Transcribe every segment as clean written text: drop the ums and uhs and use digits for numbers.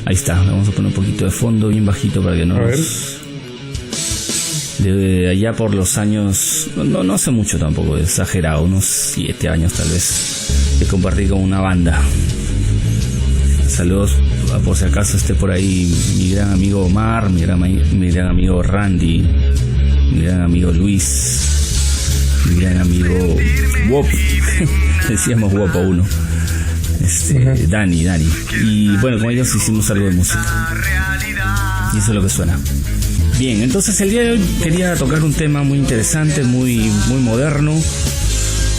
Ahí está, vamos a poner un poquito de fondo bien bajito para que no nos... De allá por los años, no hace mucho tampoco, exagerado, unos 7 años tal vez, que compartí con una banda. Saludos, por si acaso esté por ahí mi gran amigo Omar, mi gran amigo Randy, mi gran amigo Luis, mi gran amigo Wop, decíamos Wop a uno, Dani. Y bueno, con ellos hicimos algo de música. Y eso es lo que suena. Bien, entonces el día de hoy quería tocar un tema muy interesante, muy moderno,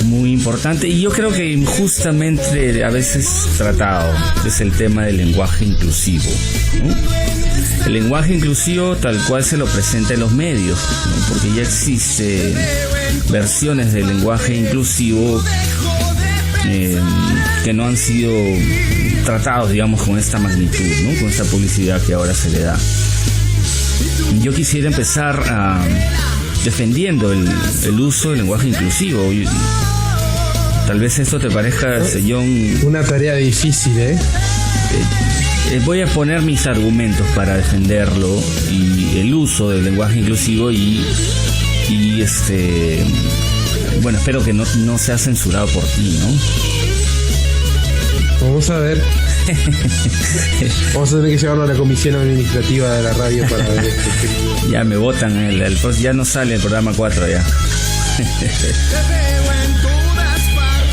muy importante, y yo creo que injustamente a veces tratado, es el tema del lenguaje inclusivo, ¿no? El lenguaje inclusivo tal cual se lo presenta en los medios, ¿no? Porque ya existen versiones del lenguaje inclusivo que no han sido tratados, digamos, con esta magnitud, ¿no? Con esta publicidad que ahora se le da. Yo quisiera empezar defendiendo el uso del lenguaje inclusivo. Tal vez esto te parezca, Sellón, una tarea difícil, voy a poner mis argumentos para defenderlo y el uso del lenguaje inclusivo y bueno, espero que no sea censurado por ti, ¿no? Vamos a ver. Vamos a tener que llevarlo a la comisión administrativa de la radio para ver esto. Ya me votan, ya no sale el programa 4 ya.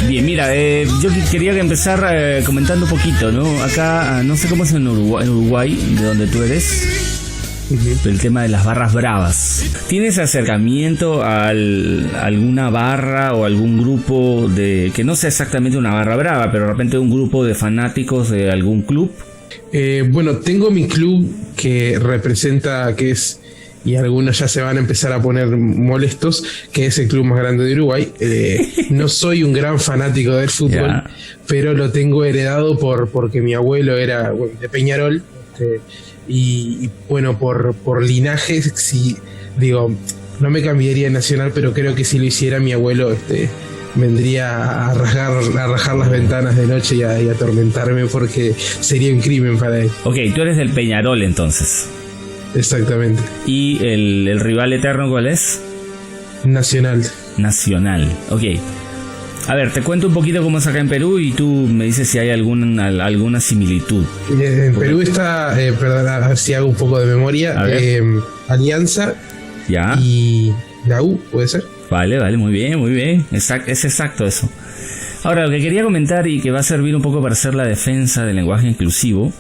Bien, mira, yo quería empezar comentando un poquito, ¿no? Acá, no sé cómo es en Uruguay, de donde tú eres, el tema de las barras bravas. ¿Tienes acercamiento a alguna barra o algún grupo que no sea exactamente una barra brava, pero de repente un grupo de fanáticos de algún club? Bueno, tengo mi club que representa, y algunos ya se van a empezar a poner molestos, que es el club más grande de Uruguay. No soy un gran fanático del fútbol, pero lo tengo heredado porque mi abuelo era de Peñarol, y bueno, por linaje, sí, digo, no me cambiaría de Nacional, pero creo que si lo hiciera mi abuelo, vendría a rajar las ventanas de noche y a atormentarme, porque sería un crimen para él. Ok, tú eres del Peñarol entonces. Exactamente. ¿Y el rival eterno cuál es? Nacional, ok. A ver, te cuento un poquito cómo es acá en Perú y tú me dices si hay alguna similitud. En Perú está, perdón, a ver si hago un poco de memoria, Alianza y la U, ¿puede ser? Vale, muy bien. Es exacto eso. Ahora, lo que quería comentar y que va a servir un poco para hacer la defensa del lenguaje inclusivo,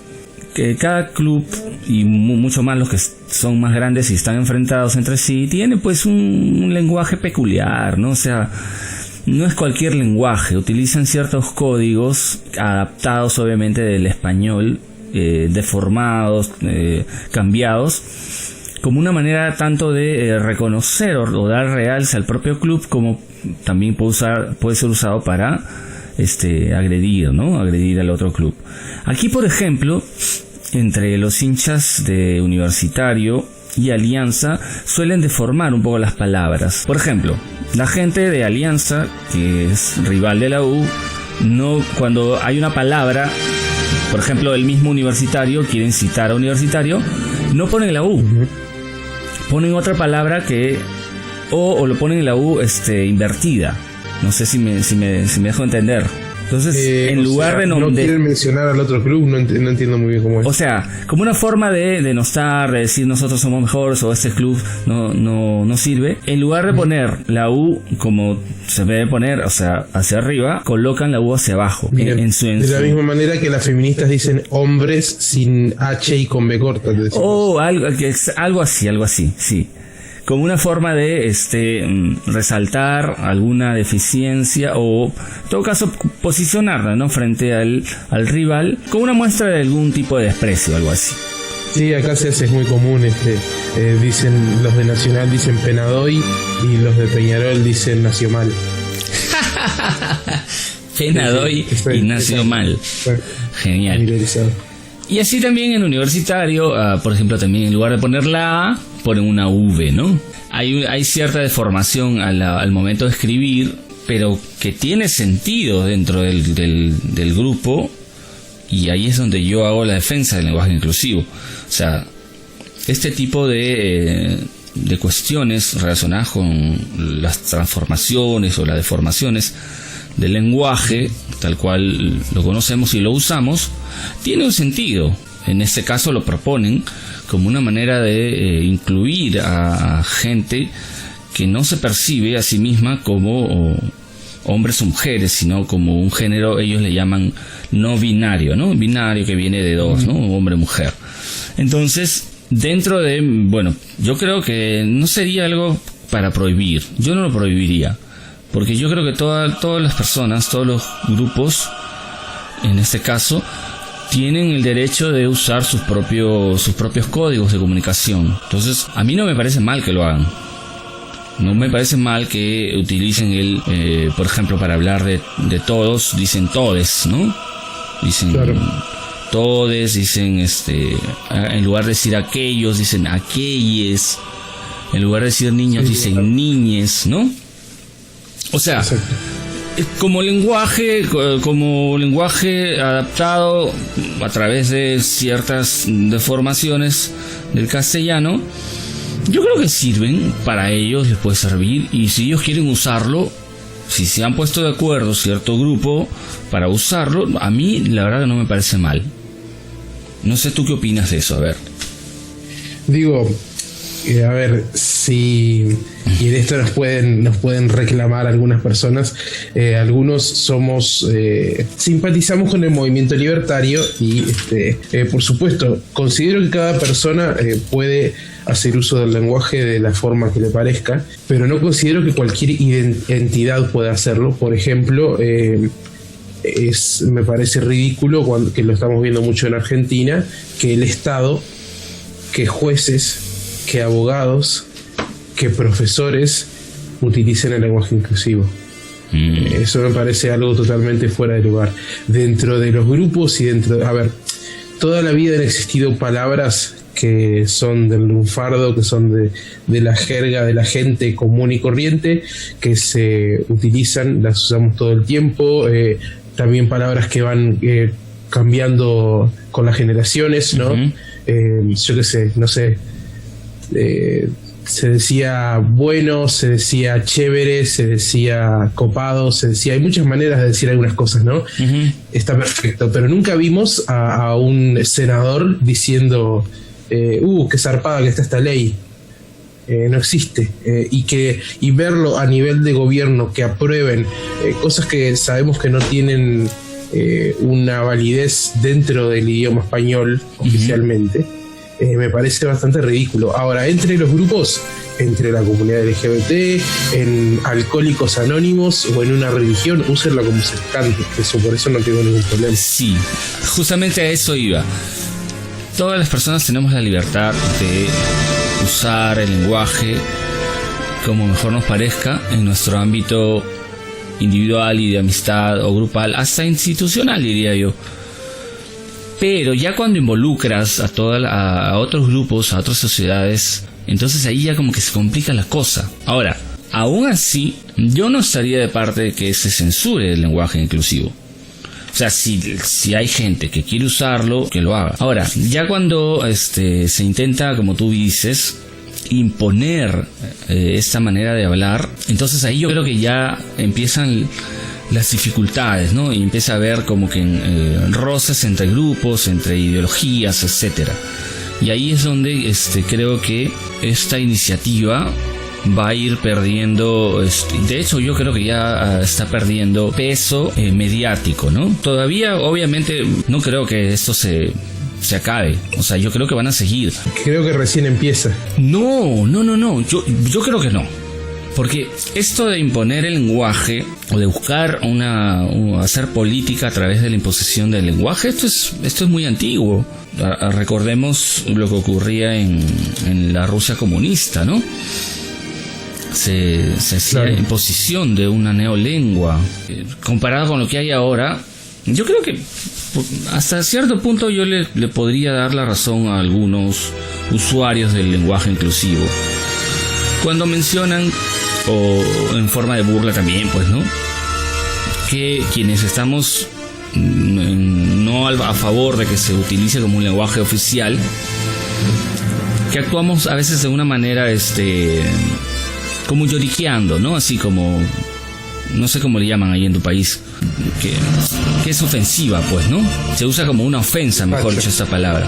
que cada club, y mucho más los que son más grandes y están enfrentados entre sí, tiene pues un lenguaje peculiar, ¿no? O sea, no es cualquier lenguaje, utilizan ciertos códigos adaptados obviamente del español, deformados, cambiados, como una manera tanto de reconocer o dar realce al propio club, como también puede ser usado para agredir, ¿no? Agredir al otro club. Aquí, por ejemplo, entre los hinchas de Universitario y Alianza suelen deformar un poco las palabras. Por ejemplo, la gente de Alianza, que es rival de la U, cuando hay una palabra, por ejemplo, el mismo Universitario, quieren citar a Universitario, no ponen la U, ponen otra palabra o lo ponen en la U invertida. No sé si me dejo entender. Entonces, en lugar de no quieren mencionar al otro club, no entiendo muy bien cómo es. O sea, como una forma de denostar, de decir nosotros somos mejores o este club no sirve, en lugar de poner la U como se debe poner, o sea, hacia arriba, colocan la U hacia abajo. De la misma manera que las feministas dicen hombres sin H y con B corta. Algo así, sí. Como una forma de resaltar alguna deficiencia o, en todo caso, posicionarla, ¿no?, frente al rival, como una muestra de algún tipo de desprecio, algo así. Sí, acá se hace, es muy común, dicen, los de Nacional dicen Penadoy y los de Peñarol dicen Nacional. Penadoy y Nacional. Genial. Y así también en Universitario, por ejemplo, también en lugar de poner la A, ponen una V, ¿no? Hay cierta deformación al momento de escribir, pero que tiene sentido dentro del grupo, y ahí es donde yo hago la defensa del lenguaje inclusivo. O sea, este tipo de cuestiones relacionadas con las transformaciones o las deformaciones del lenguaje, tal cual lo conocemos y lo usamos, tiene un sentido. En este caso lo proponen como una manera de incluir a gente que no se percibe a sí misma como hombres o mujeres, sino como un género, ellos le llaman no binario, ¿no? Binario, que viene de dos, ¿no? Hombre-mujer. Entonces, dentro de, bueno, yo creo que no sería algo para prohibir. Yo no lo prohibiría, porque yo creo que todas las personas, todos los grupos, en este caso, tienen el derecho de usar sus propios códigos de comunicación. Entonces, a mí no me parece mal que lo hagan. No me parece mal que utilicen por ejemplo, para hablar de todos, dicen todes, ¿no? Dicen claro. Todes, dicen en lugar de decir aquellos, dicen aquelles. En lugar de decir niños, sí, dicen claro. Niñes, ¿no? O sea, exacto. Como lenguaje adaptado a través de ciertas deformaciones del castellano, yo creo que sirven, para ellos les puede servir, y si ellos quieren usarlo, si se han puesto de acuerdo cierto grupo para usarlo, a mí la verdad que no me parece mal. No sé tú qué opinas de eso, a ver. Digo, a ver, si y en esto nos pueden reclamar algunas personas, algunos simpatizamos con el movimiento libertario y por supuesto considero que cada persona puede hacer uso del lenguaje de la forma que le parezca, pero no considero que cualquier entidad pueda hacerlo. Por ejemplo, me parece ridículo, que lo estamos viendo mucho en Argentina, que el Estado, que jueces, que abogados, que profesores utilicen el lenguaje inclusivo. Eso me parece algo totalmente fuera de lugar. Dentro de los grupos y a ver, toda la vida han existido palabras que son del lunfardo, que son de la jerga de la gente común y corriente, que se utilizan, las usamos todo el tiempo. También palabras que van cambiando con las generaciones, ¿no? Yo qué sé, no sé. Se decía bueno, se decía chévere, se decía copado, hay muchas maneras de decir algunas cosas, ¿no? Está perfecto, pero nunca vimos a un senador diciendo qué zarpada que está esta ley. No existe. Y verlo a nivel de gobierno, que aprueben cosas que sabemos que no tienen una validez dentro del idioma español oficialmente, me parece bastante ridículo. Ahora, entre los grupos, entre la comunidad LGBT, en Alcohólicos Anónimos o en una religión, úsenla como se cante. Por eso no tengo ningún problema. Sí, justamente a eso iba. Todas las personas tenemos la libertad de usar el lenguaje como mejor nos parezca en nuestro ámbito individual y de amistad o grupal, hasta institucional, diría yo. Pero ya cuando involucras a otros grupos, a otras sociedades, entonces ahí ya como que se complica la cosa. Ahora, aún así, yo no estaría de parte de que se censure el lenguaje inclusivo. O sea, si hay gente que quiere usarlo, que lo haga. Ahora, ya cuando se intenta, como tú dices, imponer esta manera de hablar, entonces ahí yo creo que ya empiezan las dificultades, ¿no? Y empieza a haber como que roces entre grupos, entre ideologías, etcétera. Y ahí es donde creo que esta iniciativa va a ir perdiendo, de hecho yo creo que ya está perdiendo peso mediático, ¿no? Todavía obviamente no creo que esto se acabe, o sea, yo creo que van a seguir. Creo que recién empieza. No, yo creo que no. Porque esto de imponer el lenguaje o de buscar hacer política a través de la imposición del lenguaje, esto es muy antiguo. Recordemos lo que ocurría en la Rusia comunista, ¿no? Se hacía la imposición de una neolengua. Comparado con lo que hay ahora, yo creo que hasta cierto punto yo le podría dar la razón a algunos usuarios del lenguaje inclusivo cuando mencionan, o en forma de burla también, pues, ¿no?, que quienes estamos no al a favor de que se utilice como un lenguaje oficial, que actuamos a veces de una manera como lloriqueando, ¿no? Así como, no sé cómo le llaman ahí en tu país, que es ofensiva, pues, ¿no? Se usa como una ofensa, mejor dicho, esta palabra.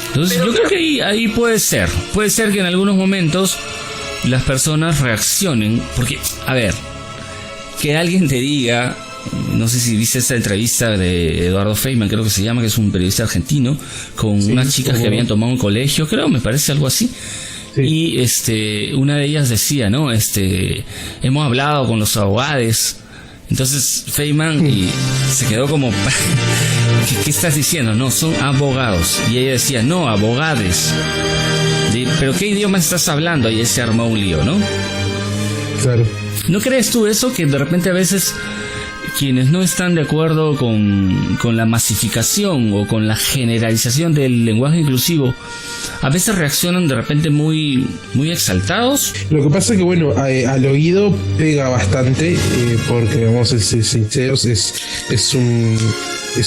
Entonces yo creo que ahí puede ser que en algunos momentos las personas reaccionen, porque, a ver, que alguien te diga, no sé si viste esta entrevista de Eduardo Feynman, creo que se llama, que es un periodista argentino, con unas chicas que habían tomado un colegio, creo, me parece algo así. Sí. Y una de ellas decía, ¿no? Hemos hablado con los abogados. Entonces Feynman y se quedó como ¿Qué estás diciendo? No, son abogados. Y ella decía, no, abogades. ¿Pero qué idioma estás hablando? Y él se armó un lío, ¿no? Claro. ¿No crees tú eso? Que de repente a veces quienes no están de acuerdo con la masificación o con la generalización del lenguaje inclusivo, a veces reaccionan de repente muy, muy exaltados? Lo que pasa es que, bueno, al oído pega bastante, porque, vamos a ser sinceros, es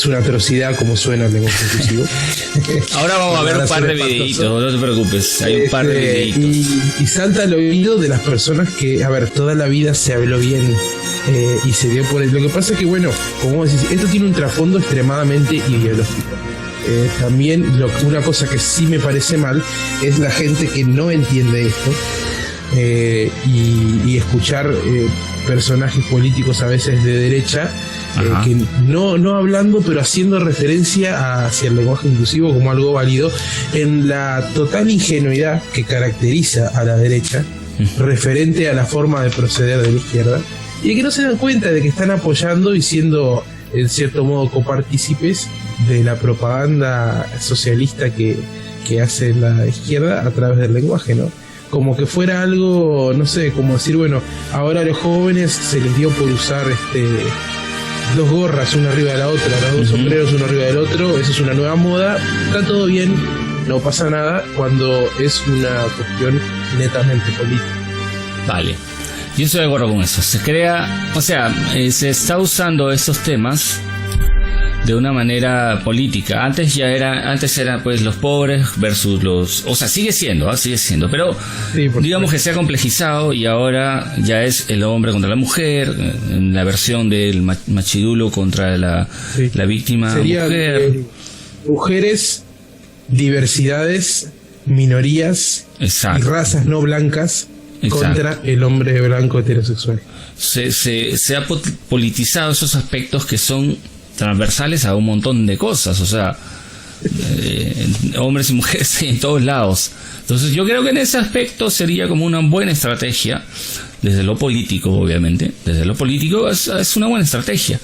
una atrocidad como suena el lenguaje inclusivo. Ahora vamos a ver un par de videitos, no te preocupes, hay un par de videitos. Y salta al oído de las personas que, a ver, toda la vida se habló bien y se dio por él. Lo que pasa es que, bueno, como decís, esto tiene un trasfondo extremadamente ideológico. También una cosa que sí me parece mal es la gente que no entiende esto y escuchar personajes políticos a veces de derecha que no hablando pero haciendo referencia hacia el lenguaje inclusivo como algo válido, en la total ingenuidad que caracteriza a la derecha referente a la forma de proceder de la izquierda, y que no se dan cuenta de que están apoyando y siendo en cierto modo copartícipes de la propaganda socialista que hace la izquierda a través del lenguaje, ¿no? Como que fuera algo, no sé, como decir, bueno, ahora a los jóvenes se les dio por usar dos gorras una arriba de la otra, los dos sombreros uno arriba del otro, eso es una nueva moda, está todo bien, no pasa nada, cuando es una cuestión netamente política. Vale. Yo estoy de acuerdo con eso. Se crea, o sea, se está usando esos temas de una manera política. Antes era pues los pobres versus los, o sea, sigue siendo, pero sí, digamos que se ha complejizado y ahora ya es el hombre contra la mujer, en la versión del machirulo contra la víctima. Sería mujer. Mujeres, diversidades, minorías. Exacto. Y razas no blancas. Exacto. Contra el hombre blanco heterosexual. Se ha politizado esos aspectos que son transversales a un montón de cosas, o sea, hombres y mujeres en todos lados. Entonces yo creo que en ese aspecto sería como una buena estrategia, desde lo político, obviamente, desde lo político es una buena estrategia,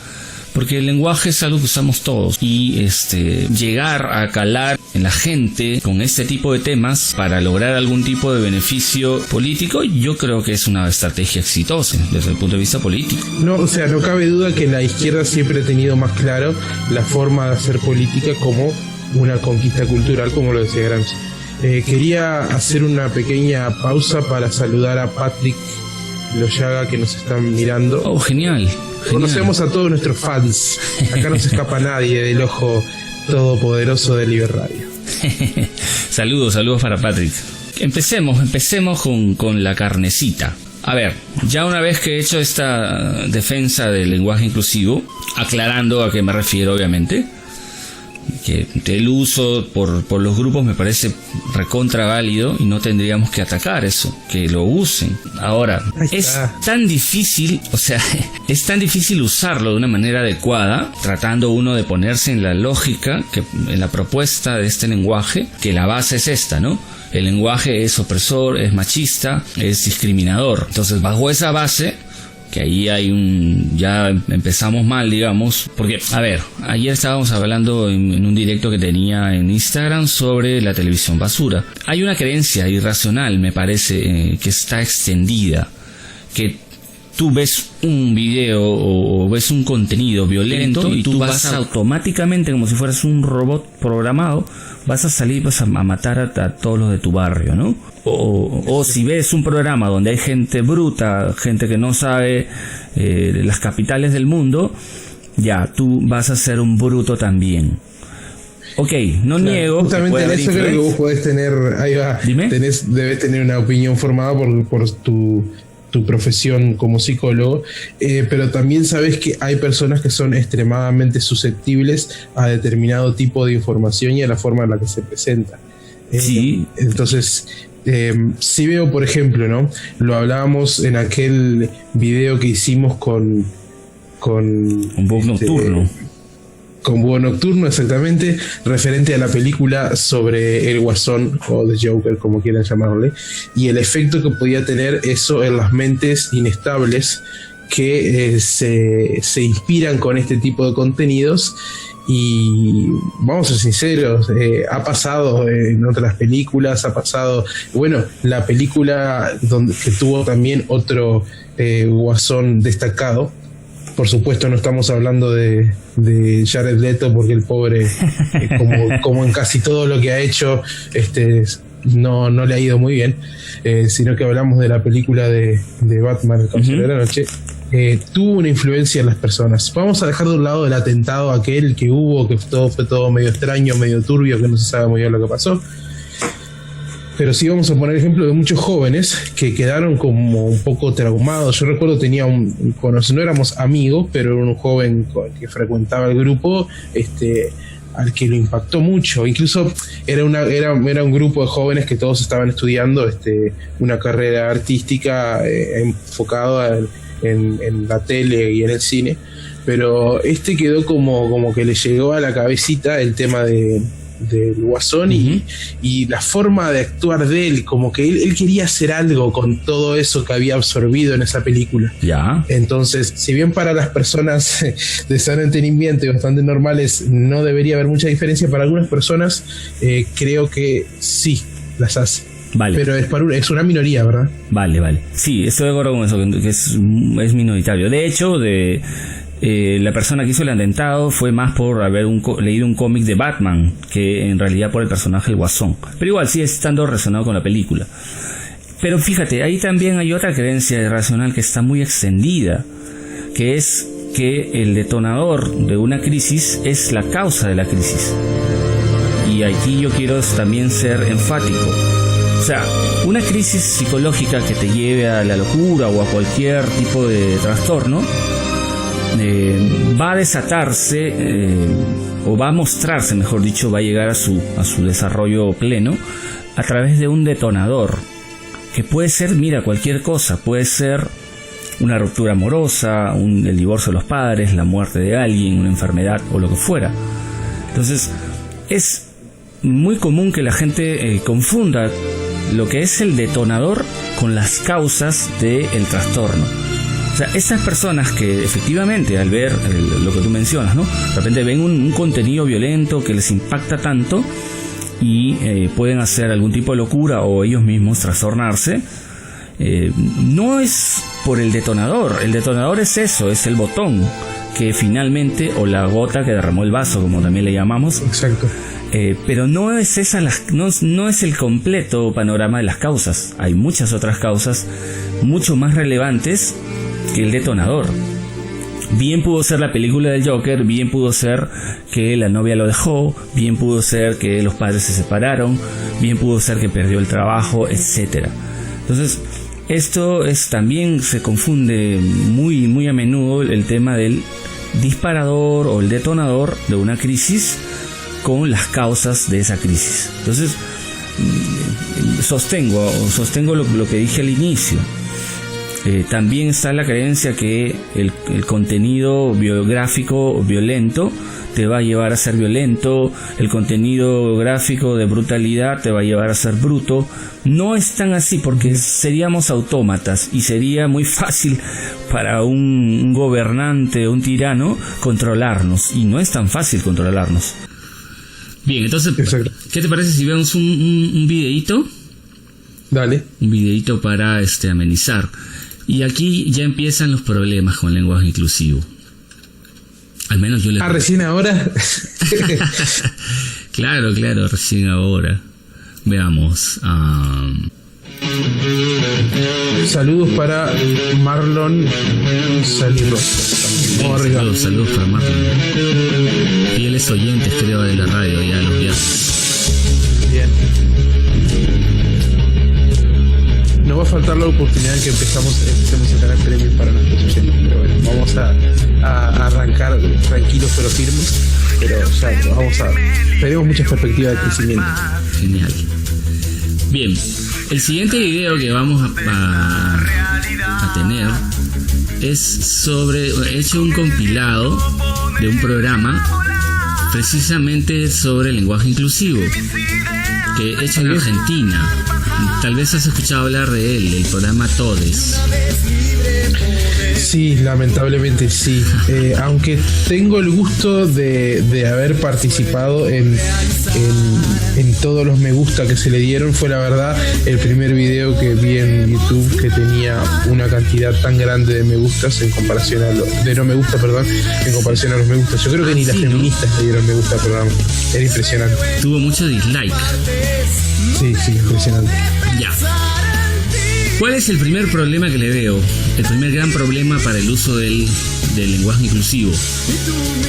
porque el lenguaje es algo que usamos todos, y llegar a calar en la gente con este tipo de temas para lograr algún tipo de beneficio político, yo creo que es una estrategia exitosa desde el punto de vista político. No, o sea, no cabe duda que la izquierda siempre ha tenido más claro la forma de hacer política como una conquista cultural, como lo decía Gramsci. Quería hacer una pequeña pausa para saludar a Patrick Loyaga, que nos están mirando. Oh, genial. Conocemos a todos nuestros fans. Acá no se escapa nadie del ojo todopoderoso de Liber Radio. Saludos para Patrick. Empecemos con la carnecita. A ver, ya una vez que he hecho esta defensa del lenguaje inclusivo, aclarando a qué me refiero, obviamente, que el uso por los grupos me parece recontra válido y no tendríamos que atacar eso, que lo usen. Ahora, es tan difícil, o sea, es tan difícil usarlo de una manera adecuada, tratando uno de ponerse en la lógica, que en la propuesta de este lenguaje, que la base es esta, ¿no? El lenguaje es opresor, es machista, es discriminador. Entonces, bajo esa base, que ahí ya empezamos mal, digamos, porque, a ver, ayer estábamos hablando en un directo que tenía en Instagram sobre la televisión basura. Hay una creencia irracional, me parece, que está extendida, que tú ves un video o ves un contenido violento y tú vas automáticamente, como si fueras un robot programado, vas a salir, vas a matar a todos los de tu barrio, ¿no? O si ves un programa donde hay gente bruta, gente que no sabe las capitales del mundo, ya, tú vas a ser un bruto también. Ok, no niego. Justamente en eso creo que vos podés tener, ahí va, Dime. Debes tener una opinión formada por tu profesión como psicólogo, pero también sabes que hay personas que son extremadamente susceptibles a determinado tipo de información y a la forma en la que se presenta. Sí. Entonces, sí veo, por ejemplo, ¿no? Lo hablábamos en aquel video que hicimos con un bug nocturno. Con Búho Nocturno, exactamente, referente a la película sobre el Guasón o The Joker, como quieran llamarle, y el efecto que podía tener eso en las mentes inestables que se inspiran con este tipo de contenidos. Y vamos a ser sinceros, ha pasado en otras películas, ha pasado, bueno, la película que tuvo también otro Guasón destacado. Por supuesto no estamos hablando de Jared Leto, porque el pobre, como en casi todo lo que ha hecho, no le ha ido muy bien, sino que hablamos de la película de Batman, El Caballero de la Noche. Tuvo una influencia en las personas. Vamos a dejar de un lado el atentado aquel que hubo, que fue todo medio extraño, medio turbio, que no se sabe muy bien lo que pasó. Pero sí vamos a poner ejemplo de muchos jóvenes que quedaron como un poco traumados. Yo recuerdo tenía no éramos amigos, pero era un joven que frecuentaba el grupo, al que lo impactó mucho. Incluso era un grupo de jóvenes que todos estaban estudiando una carrera artística enfocada en la tele y en el cine. Pero quedó como que le llegó a la cabecita el tema del Guasón y la forma de actuar de él, como que él quería hacer algo con todo eso que había absorbido en esa película. Ya. Entonces, si bien para las personas de sano entendimiento y bastante normales no debería haber mucha diferencia, para algunas personas creo que sí las hace. Vale. Pero es una minoría, ¿verdad? Vale. Sí, estoy de acuerdo con eso, que es minoritario. De hecho, la persona que hizo el atentado fue más por haber leído un cómic de Batman que en realidad por el personaje del Guasón. Pero igual sigue estando relacionado con la película. Pero fíjate, ahí también hay otra creencia irracional que está muy extendida, que es que el detonador de una crisis es la causa de la crisis. Y aquí yo quiero también ser enfático. O sea, una crisis psicológica que te lleve a la locura o a cualquier tipo de trastorno va a desatarse o va a mostrarse, mejor dicho, va a llegar a su desarrollo pleno a través de un detonador que puede ser, mira, cualquier cosa. Puede ser una ruptura amorosa, el divorcio de los padres, la muerte de alguien, una enfermedad o lo que fuera. Entonces es muy común que la gente confunda lo que es el detonador con las causas del trastorno. O sea, estas personas que efectivamente al ver lo que tú mencionas, ¿no? De repente ven un contenido violento que les impacta tanto y pueden hacer algún tipo de locura o ellos mismos trastornarse. No es por el detonador es eso, es el botón que finalmente, o la gota que derramó el vaso, como también le llamamos. Exacto. Pero no es esa no es el completo panorama de las causas. Hay muchas otras causas mucho más relevantes que el detonador. Bien pudo ser la película del Joker, bien pudo ser que la novia lo dejó, bien pudo ser que los padres se separaron, bien pudo ser que perdió el trabajo, etcétera. Entonces, esto también se confunde muy a menudo el tema del disparador o el detonador de una crisis con las causas de esa crisis. Entonces, sostengo lo que dije al inicio. También está la creencia que el contenido biográfico violento te va a llevar a ser violento, el contenido gráfico de brutalidad te va a llevar a ser bruto. No es tan así, porque seríamos autómatas y sería muy fácil para un gobernante, un tirano, controlarnos, y no es tan fácil controlarnos. Bien, entonces, exacto. ¿Qué te parece si vemos un videíto? Dale. Un videíto para amenizar. Y aquí ya empiezan los problemas con el lenguaje inclusivo. Al menos yo le... ¿Recién ahora? Claro, recién ahora. Veamos. Saludos para Marlon Saludos. Saludos para Marlon. Fieles oyentes, creo, de la radio ya los viernes. Bien. No va a faltar la oportunidad que empecemos a tener premios para nuestros oyentes, pero bueno, vamos a arrancar tranquilos pero firmes, pero ya tenemos mucha perspectiva de crecimiento. Genial. Bien, el siguiente video que vamos a tener es sobre, he hecho un compilado de un programa precisamente sobre el lenguaje inclusivo, que he hecho en Argentina. Tal vez has escuchado hablar de él, el programa Todes. Sí, lamentablemente sí. Aunque tengo el gusto de haber participado en todos los me gusta que se le dieron, fue la verdad el primer video que vi en YouTube que tenía una cantidad tan grande de me gustas en comparación a en comparación a los me gustas. Yo creo que ni las feministas le dieron me gusta al programa. Era impresionante. Tuvo mucho dislike. Sí, impresionante. Ya. ¿Cuál es el primer problema que le veo? El primer gran problema para el uso del lenguaje inclusivo.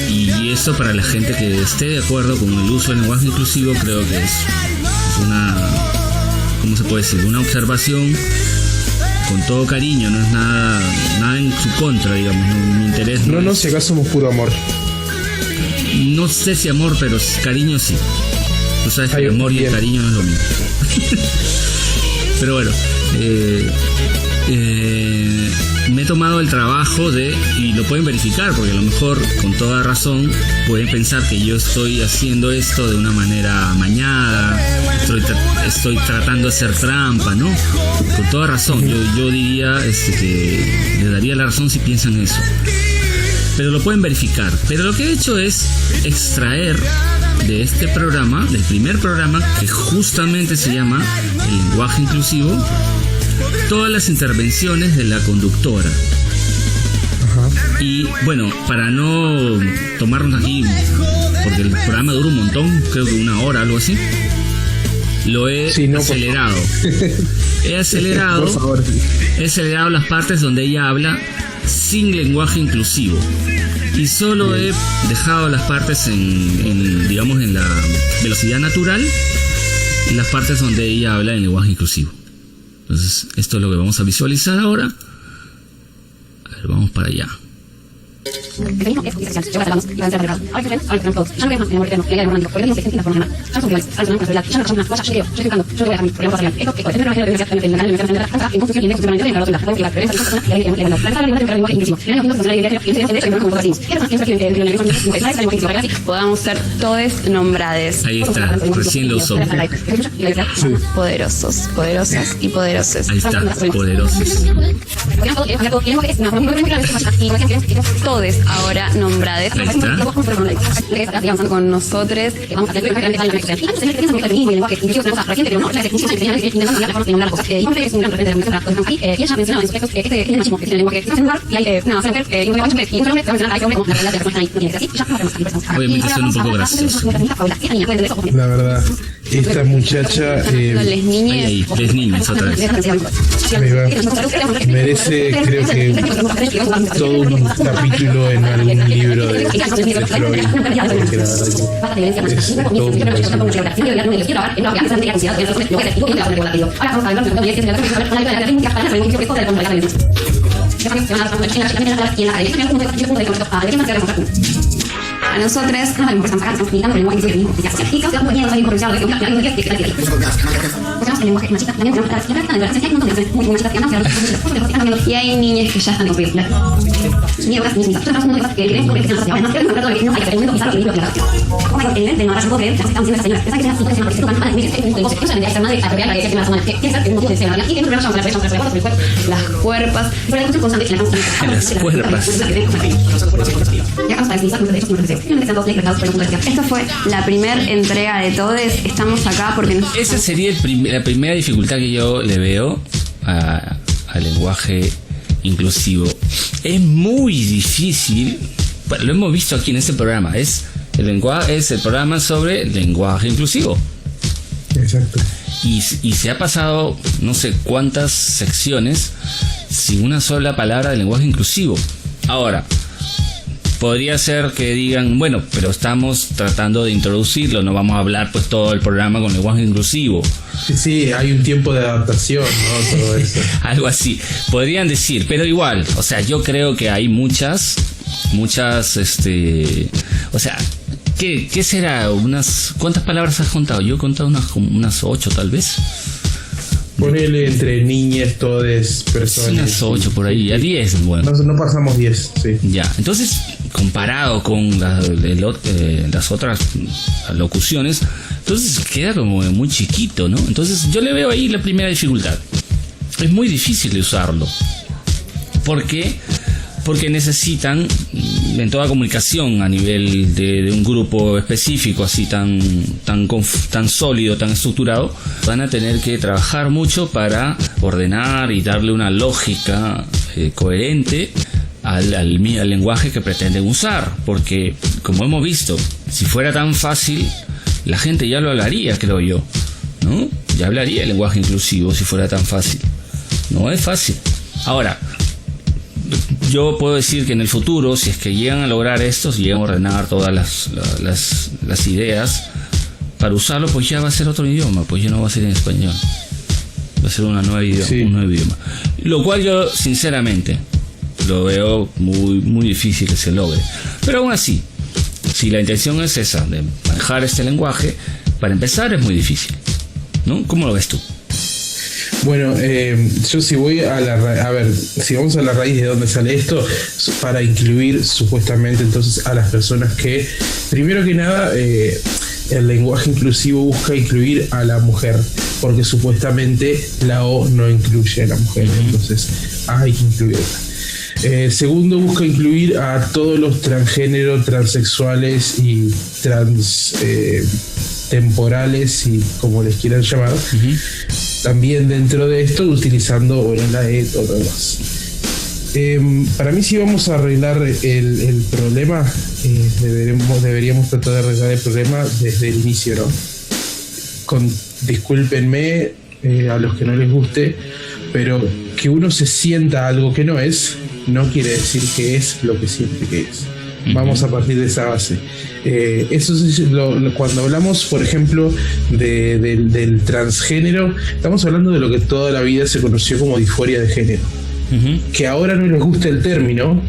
Y eso, para la gente que esté de acuerdo con el uso del lenguaje inclusivo, creo que es una, ¿cómo se puede decir? Una observación con todo cariño, no es nada en su contra, digamos. Mi interés no, si acaso somos puro amor. No sé si amor, pero cariño sí. Tú sabes que el amor y el cariño no es lo mismo. Pero bueno, me he tomado el trabajo y lo pueden verificar, porque a lo mejor con toda razón pueden pensar que yo estoy haciendo esto de una manera amañada, estoy tratando de hacer trampa, ¿no? Con toda razón, yo diría que les daría la razón si piensan eso. Pero lo pueden verificar. Pero lo que he hecho es extraer de este programa, del primer programa, que justamente se llama El lenguaje inclusivo, todas las intervenciones de la conductora. Y bueno, para no tomarnos aquí, porque el programa dura un montón, creo que 1 hora, algo así, lo he acelerado. He acelerado las partes donde ella habla sin lenguaje inclusivo, y solo he dejado las partes digamos en la velocidad natural, y las partes donde ella habla en lenguaje inclusivo. Entonces esto es lo que vamos a visualizar ahora. A ver, vamos para allá. El feminismo es justicia social, lleva a la luz y va a ser revelado. Ahora es diferente, ahora es todos. Ya no veo más en el moreno, legal y romántico, porque no se sienten por normal. Ya no son rivales, ahora son una realidad. Ya no son más cosas, yo creo, yo estoy buscando, yo voy a dejar mi programa social. Esto, es el primer de universidad en el canal de universidad en construcción y en construcción y en la relación, la violencia de persona y la legalidad. La legalidad del lenguaje inclusivo. La legalidad funcional y la legalidad y el como así. Quiero más pienso que el lenguaje inclusivo para que podamos ser todos nombrades. Ahí está, recién lo usó. Poderosos, poderosas y poderoses. Ahí está, poderosos. Todes ahora nombrades. Ahí está. Con nosotros. Obviamente son un poco graciosos. La verdad, esta muchacha Les niñas. Ahí, les niñas otra vez. merece, creo que, todo un capítulo en algún libro de Freud, porque la verdad que es todo un A nosotros y hay niñas que ya están las cuerpas. Esta fue la primera entrega de Todes. Estamos acá porque esa sería la primera dificultad que yo le veo al lenguaje inclusivo. Es muy difícil, lo hemos visto aquí en este programa, es el programa sobre lenguaje inclusivo. Exacto. y se ha pasado no sé cuántas secciones sin una sola palabra de lenguaje inclusivo. Ahora, podría ser que digan, bueno, pero estamos tratando de introducirlo, no vamos a hablar pues todo el programa con lenguaje inclusivo. Sí, hay un tiempo de adaptación, ¿no? Todo eso. Algo así, podrían decir, pero igual, o sea, yo creo que hay muchas, o sea, ¿qué será? ¿Cuántas palabras has contado? Yo he contado unas 8 tal vez. Ponele entre niñas, todes, personas. Unas 8 por ahí, a 10, bueno. No pasamos 10, sí. Ya, entonces, comparado con las otras locuciones, entonces queda como muy chiquito, ¿no? Entonces yo le veo ahí la primera dificultad. Es muy difícil de usarlo. ¿Por qué? Porque necesitan, en toda comunicación a nivel de un grupo específico así tan sólido, tan estructurado, van a tener que trabajar mucho para ordenar y darle una lógica coherente al lenguaje que pretenden usar. Porque, como hemos visto, si fuera tan fácil, la gente ya lo hablaría, creo yo, ¿no? Ya hablaría el lenguaje inclusivo si fuera tan fácil. No es fácil. Ahora, yo puedo decir que en el futuro, si es que llegan a lograr esto, si llegan a ordenar todas las ideas, para usarlo, pues ya va a ser otro idioma, pues ya no va a ser en español, va a ser un nuevo idioma. Lo cual yo, sinceramente, lo veo muy, muy difícil que se logre. Pero aún así, si la intención es esa, de manejar este lenguaje, para empezar es muy difícil, ¿no? ¿Cómo lo ves tú? Bueno, yo si voy si vamos a la raíz de dónde sale esto, para incluir supuestamente entonces a las personas que, primero que nada, el lenguaje inclusivo busca incluir a la mujer, porque supuestamente la O no incluye a la mujer, entonces hay que incluirla. Segundo, busca incluir a todos los transgéneros, transexuales y temporales y como les quieran llamar. También dentro de esto utilizando la E, todo lo demás. Para mí, si vamos a arreglar el problema, deberíamos tratar de arreglar el problema desde el inicio, ¿no? Discúlpenme a los que no les guste, pero que uno se sienta algo que no es, no quiere decir que es lo que siente que es. Vamos a partir de esa base. Eso es cuando hablamos, por ejemplo, del transgénero, estamos hablando de lo que toda la vida se conoció como disforia de género. Que ahora no les gusta el término,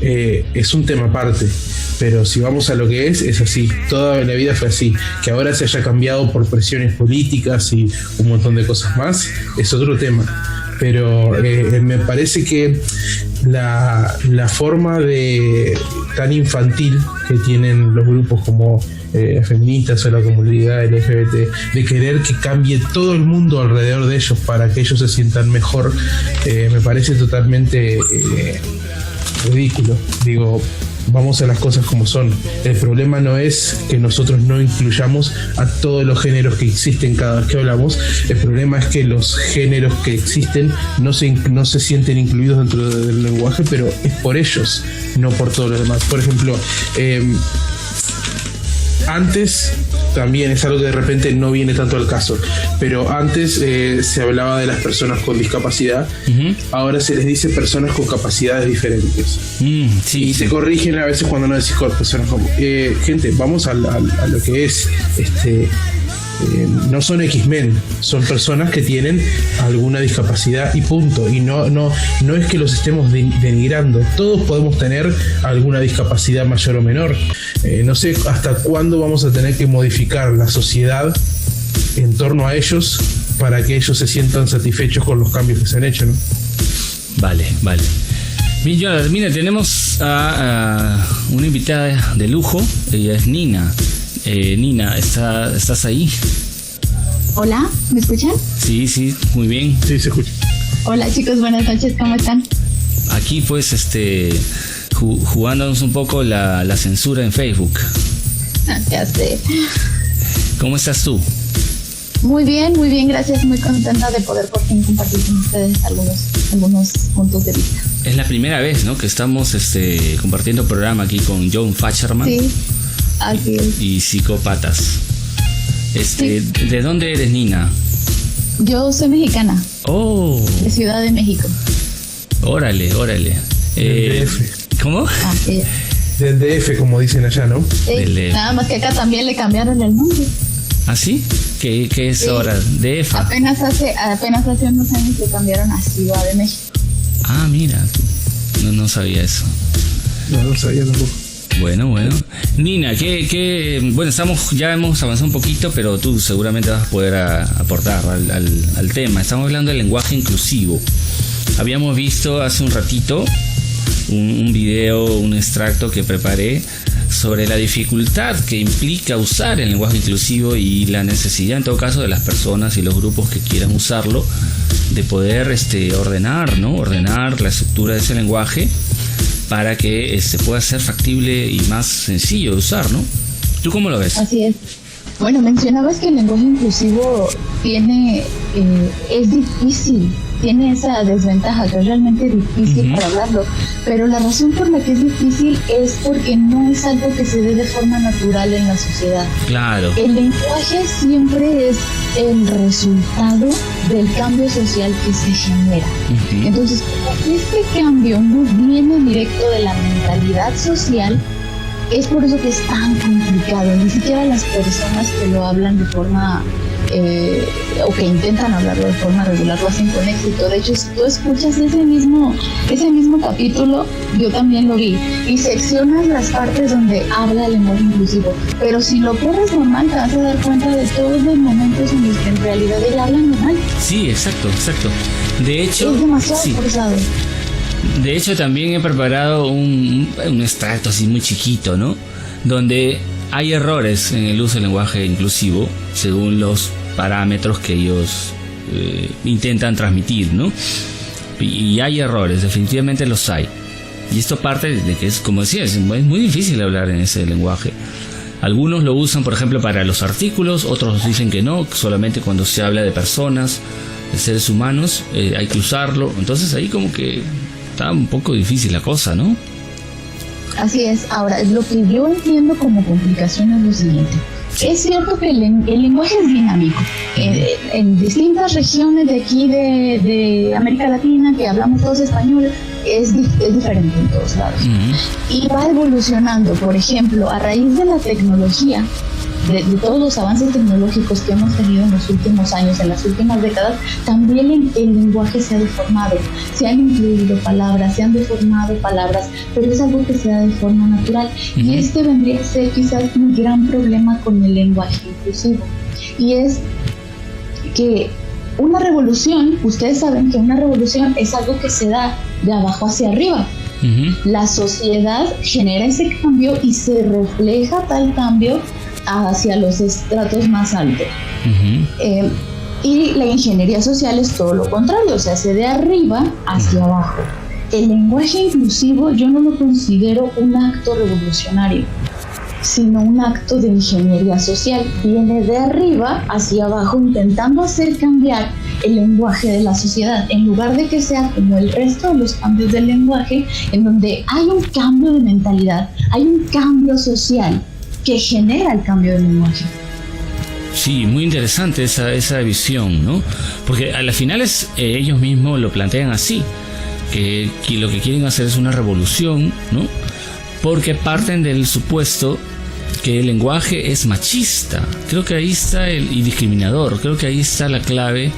es un tema aparte. Pero si vamos a lo que es así. Toda la vida fue así. Que ahora se haya cambiado por presiones políticas y un montón de cosas más, es otro tema. Pero me parece que la forma tan infantil que tienen los grupos como feministas o la comunidad LGBT de querer que cambie todo el mundo alrededor de ellos para que ellos se sientan mejor, me parece totalmente ridículo. Digo, vamos a las cosas como son. El problema no es que nosotros no incluyamos a todos los géneros que existen cada vez que hablamos. El problema es que los géneros que existen no se sienten incluidos dentro del lenguaje, pero es por ellos, no por todos los demás. Por ejemplo, antes, también es algo que de repente no viene tanto al caso, pero antes se hablaba de las personas con discapacidad. Ahora se les dice personas con capacidades diferentes. Y se corrigen a veces cuando no decís con personas como gente, vamos a lo que es no son X-Men, son personas que tienen alguna discapacidad y punto. Y no es que los estemos denigrando. Todos podemos tener alguna discapacidad mayor o menor. No sé hasta cuándo vamos a tener que modificar la sociedad en torno a ellos para que ellos se sientan satisfechos con los cambios que se han hecho, ¿no? Vale. Bien, Jonathan, mira, tenemos a una invitada de lujo. Ella es Nina. Nina, ¿estás ahí? Hola, ¿me escuchan? Sí, muy bien. Sí, se escucha. Hola chicos, buenas noches, ¿cómo están? Aquí pues jugándonos un poco la censura en Facebook. Ya sé. ¿Cómo estás tú? Muy bien, gracias, muy contenta de poder por fin compartir con ustedes algunos puntos de vista. Es la primera vez, ¿no?, que estamos compartiendo programa aquí con John Facherman. Sí, así es. Y Psicópatas. Sí. ¿De dónde eres, Nina? Yo soy mexicana, Oh, de Ciudad de México. órale. Del DF. ¿Cómo? Así es. Del DF, como dicen allá, ¿no? Sí, Del DF. nada más que acá también le cambiaron el nombre. ¿Ah, sí? ¿Qué es Sí. ahora? DF. Apenas hace unos años le cambiaron a Ciudad de México. Ah, mira. No sabía eso. No sabía tampoco. Bueno. Nina, bueno, ya hemos avanzado un poquito, pero tú seguramente vas a poder aportar al tema. Estamos hablando del lenguaje inclusivo. Habíamos visto hace un ratito un video, un extracto que preparé sobre la dificultad que implica usar el lenguaje inclusivo y la necesidad, en todo caso, de las personas y los grupos que quieran usarlo, de poder ordenar la estructura de ese lenguaje para que pueda ser factible y más sencillo de usar, ¿no? ¿Tú cómo lo ves? Así es. Bueno, mencionabas que el lenguaje inclusivo es difícil, tiene esa desventaja que es realmente difícil para hablarlo, pero la razón por la que es difícil es porque no es algo que se dé de forma natural en la sociedad. Claro. El lenguaje siempre es el resultado del cambio social que se genera. Ujú. Entonces, como este cambio no viene directo de la mentalidad social, es por eso que es tan complicado. Ni siquiera las personas que lo hablan de forma o que intentan hablarlo de forma regular lo hacen con éxito. De hecho, si tú escuchas ese mismo capítulo, yo también lo vi, y seccionas las partes donde habla el lenguaje inclusivo, pero si lo corres normal te vas a dar cuenta de todos los momentos en los que en realidad él habla normal. Sí, exacto. De hecho, Es demasiado sí. forzado. De hecho, también he preparado un extracto así muy chiquito, ¿no? Donde hay errores en el uso del lenguaje inclusivo según los parámetros que ellos intentan transmitir, ¿no? Y hay errores, definitivamente los hay. Y esto parte de que es, como decía, es muy difícil hablar en ese lenguaje. Algunos lo usan, por ejemplo, para los artículos, otros dicen que no, solamente cuando se habla de personas, de seres humanos, hay que usarlo. Entonces ahí como que está un poco difícil la cosa, ¿no? Así es. Ahora, lo que yo entiendo como complicación es lo siguiente. Es cierto que el lenguaje es dinámico. En distintas regiones de aquí de América Latina, que hablamos todos español, es diferente en todos lados. Y va evolucionando. Por ejemplo, a raíz de la tecnología, de todos los avances tecnológicos que hemos tenido en los últimos años, en las últimas décadas, también el lenguaje se ha deformado. Se han incluido palabras, se han deformado palabras, pero es algo que se da de forma natural. Y este vendría a ser quizás un gran problema con el lenguaje inclusivo. Y es que una revolución, ustedes saben que una revolución es algo que se da de abajo hacia arriba. La sociedad genera ese cambio y se refleja tal cambio hacia los estratos más altos. Y la ingeniería social es todo lo contrario, se hace de arriba hacia abajo. El lenguaje inclusivo yo no lo considero un acto revolucionario, sino un acto de ingeniería social. Viene de arriba hacia abajo intentando hacer cambiar el lenguaje de la sociedad, en lugar de que sea como el resto de los cambios del lenguaje, en donde hay un cambio de mentalidad, hay un cambio social que genera el cambio del lenguaje. Sí, muy interesante esa visión, ¿no? Porque a las finales ellos mismos lo plantean así, que lo que quieren hacer es una revolución, ¿no? Porque parten del supuesto que el lenguaje es machista. Creo que ahí está y discriminador. Creo que ahí está la clave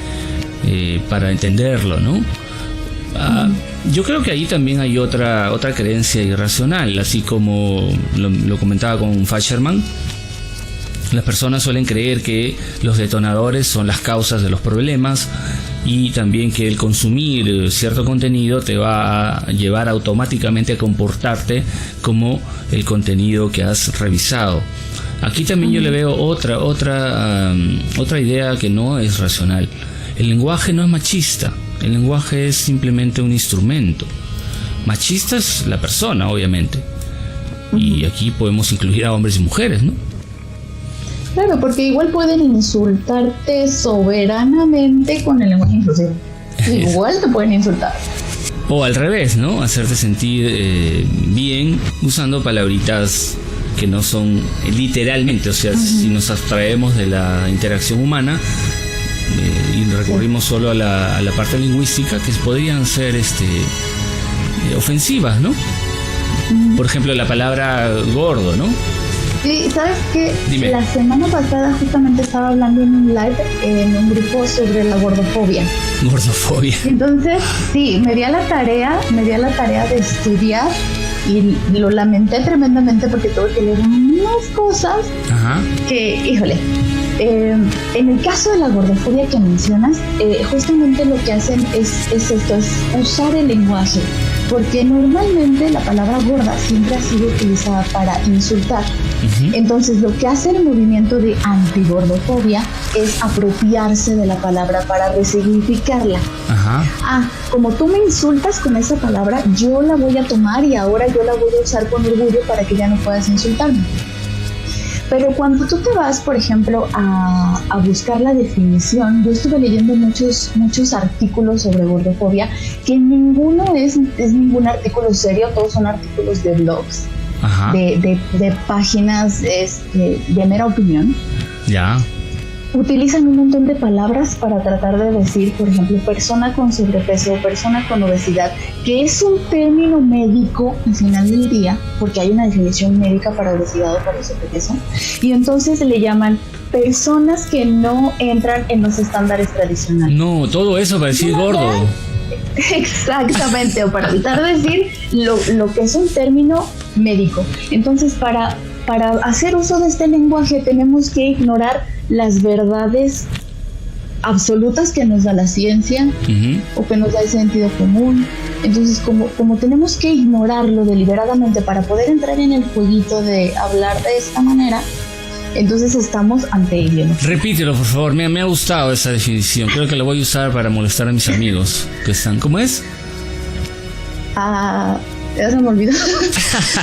para entenderlo, ¿no? Yo creo que ahí también hay otra creencia irracional, así como lo comentaba con Fasherman. Las personas suelen creer que los detonadores son las causas de los problemas y también que el consumir cierto contenido te va a llevar automáticamente a comportarte como el contenido que has revisado. Aquí también yo le veo otra idea que no es racional. El lenguaje no es machista, el lenguaje es simplemente un instrumento. Machista es la persona, obviamente. Y aquí podemos incluir a hombres y mujeres, ¿no? Claro, porque igual pueden insultarte soberanamente con el lenguaje inclusivo. Igual te pueden insultar. O al revés, ¿no? Hacerte sentir bien usando palabritas que no son literalmente, o sea, si nos abstraemos de la interacción humana y recurrimos solo a la parte lingüística, que podrían ser ofensivas, ¿no? Por ejemplo, la palabra gordo, ¿no? Sí, ¿sabes qué? Dime. La semana pasada justamente estaba hablando en un live en un grupo sobre la gordofobia. Gordofobia. Entonces, sí, me di a la tarea de estudiar y lo lamenté tremendamente porque tuve que leer unas cosas Ajá. que, híjole, en el caso de la gordofobia que mencionas, justamente lo que hacen es esto, es usar el lenguaje, porque normalmente la palabra gorda siempre ha sido utilizada para insultar. Entonces lo que hace el movimiento de antigordofobia es apropiarse de la palabra para resignificarla. Ajá. Como tú me insultas con esa palabra, yo la voy a tomar y ahora yo la voy a usar con orgullo para que ya no puedas insultarme. Pero cuando tú te vas, por ejemplo, a buscar la definición, yo estuve leyendo muchos artículos sobre gordofobia, que ninguno es ningún artículo serio, todos son artículos de blogs. Ajá. De páginas de mera opinión. Ya. Utilizan un montón de palabras para tratar de decir, por ejemplo, persona con sobrepeso, persona con obesidad, que es un término médico al final del día, porque hay una definición médica para obesidad o para sobrepeso, y entonces le llaman personas que no entran en los estándares tradicionales. No, todo eso para decir gordo. Exactamente, o para evitar decir lo que es un término médico. Entonces, para hacer uso de este lenguaje tenemos que ignorar las verdades absolutas que nos da la ciencia o que nos da el sentido común. Entonces, como tenemos que ignorarlo deliberadamente para poder entrar en el jueguito de hablar de esta manera, entonces estamos ante ello. Repítelo, por favor, me ha gustado esa definición. Creo que la voy a usar para molestar a mis amigos que están... ¿Cómo es? Ya se me olvidó.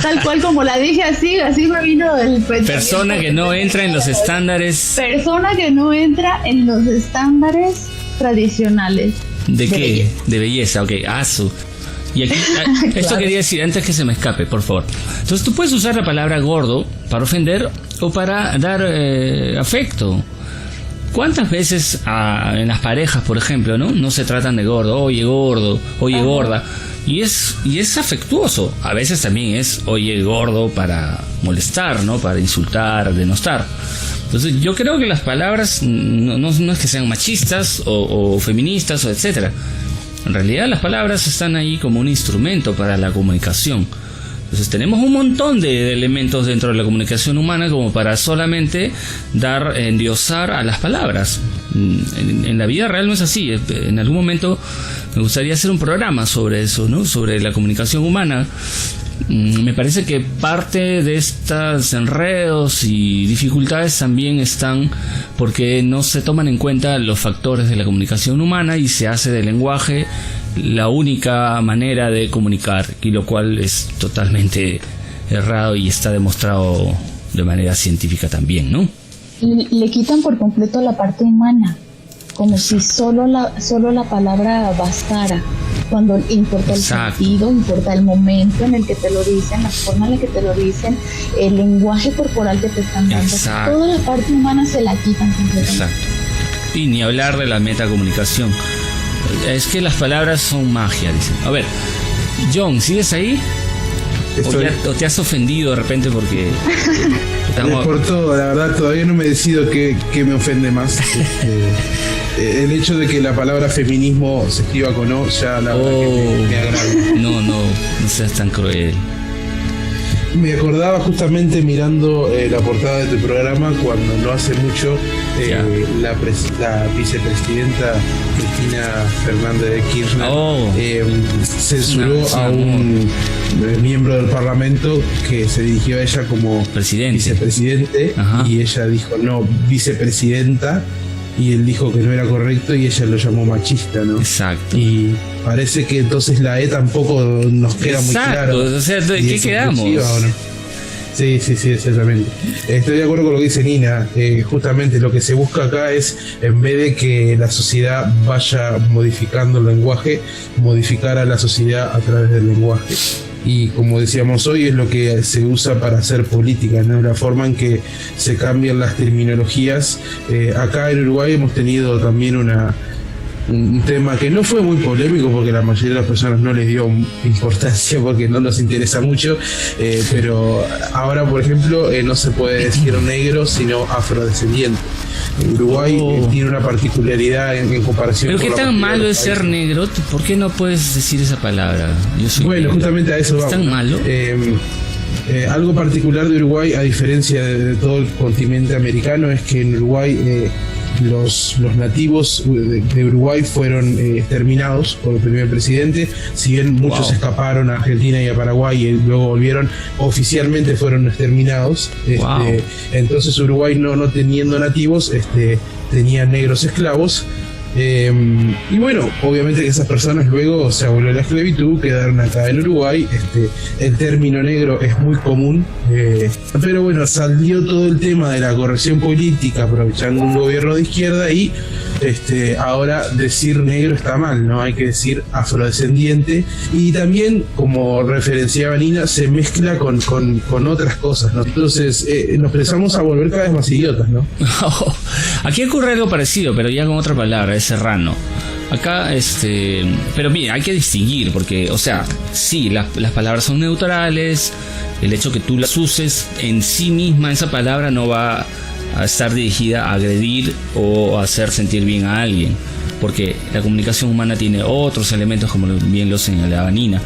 Tal cual como la dije, así me vino el pensamiento. Persona que no entra en los estándares... Persona que no entra en los estándares tradicionales. ¿De qué? Belleza. De belleza, ok. Asu. Y aquí, esto Claro. quería decir antes que se me escape, por favor. Entonces tú puedes usar la palabra gordo para ofender o para dar afecto. ¿Cuántas veces en las parejas, por ejemplo, no se tratan de gordo, oye gorda? Y es afectuoso. A veces también es oye gordo para molestar, ¿no? Para insultar, denostar. Entonces yo creo que las palabras no es que sean machistas o feministas o etcétera. En realidad las palabras están ahí como un instrumento para la comunicación. Entonces tenemos un montón de elementos dentro de la comunicación humana como para solamente endiosar a las palabras. En la vida real no es así. En algún momento me gustaría hacer un programa sobre eso, ¿no? Sobre la comunicación humana. Me parece que parte de estos enredos y dificultades también están porque no se toman en cuenta los factores de la comunicación humana y se hace del lenguaje la única manera de comunicar, y lo cual es totalmente errado y está demostrado de manera científica también, ¿no? Le quitan por completo la parte humana, como si solo la palabra bastara, cuando importa el Exacto. sentido, importa el momento en el que te lo dicen, la forma en la que te lo dicen, el lenguaje corporal que te están dando. Exacto. Toda la parte humana se la quitan completamente. Exacto. Y ni hablar de la metacomunicación. Es que las palabras son magia, dicen. A ver, John, ¿sigues ahí? ¿O te has ofendido de repente porque estamos... Por todo, la verdad, todavía no me decido qué me ofende más. El hecho de que la palabra feminismo se escriba con O, ya la verdad que me agrada. No seas tan cruel. Me acordaba justamente mirando la portada de tu programa cuando no hace mucho la vicepresidenta Cristina Fernández de Kirchner censuró a un miembro del Parlamento que se dirigió a ella como vicepresidente. Ajá. Y ella dijo no, vicepresidenta, y él dijo que no era correcto y ella lo llamó machista, ¿no? Exacto. Y parece que entonces la E tampoco nos queda muy claro. O sea, ¿de qué quedamos? ¿No? Sí, exactamente. Estoy de acuerdo con lo que dice Nina. Justamente lo que se busca acá es, en vez de que la sociedad vaya modificando el lenguaje, modificar a la sociedad a través del lenguaje. Y como decíamos hoy, es lo que se usa para hacer política, ¿no? La forma en que se cambian las terminologías. Acá en Uruguay hemos tenido también una un tema que no fue muy polémico porque la mayoría de las personas no les dio importancia porque no nos interesa mucho, pero ahora, por ejemplo, no se puede decir negro sino afrodescendiente. Uruguay tiene una particularidad en comparación. Pero qué tan malo es ser negro, ¿por qué no puedes decir esa palabra? Bueno, negro. Justamente a eso vamos. ¿Es tan malo? Algo particular de Uruguay, a diferencia de todo el continente americano, es que en Uruguay los nativos de Uruguay fueron exterminados por el primer presidente. Si bien muchos escaparon a Argentina y a Paraguay y luego volvieron, oficialmente fueron exterminados. Entonces Uruguay, no teniendo nativos, tenía negros esclavos. Y bueno, obviamente que esas personas luego se abolió la esclavitud, quedaron acá en Uruguay. El término negro es muy común, pero bueno, salió todo el tema de la corrección política aprovechando un gobierno de izquierda y ahora decir negro está mal, ¿no? Hay que decir afrodescendiente, y también, como referenciaba Nina, se mezcla con otras cosas, ¿no? Entonces nos empezamos a volver cada vez más idiotas, ¿no? Aquí ocurre algo parecido, pero ya con otra palabra, es serrano. Acá, pero mira, hay que distinguir, porque, o sea, sí, las palabras son neutrales, el hecho que tú las uses en sí misma, esa palabra no va a estar dirigida a agredir o a hacer sentir bien a alguien, porque la comunicación humana tiene otros elementos, como bien lo señalaba Nina.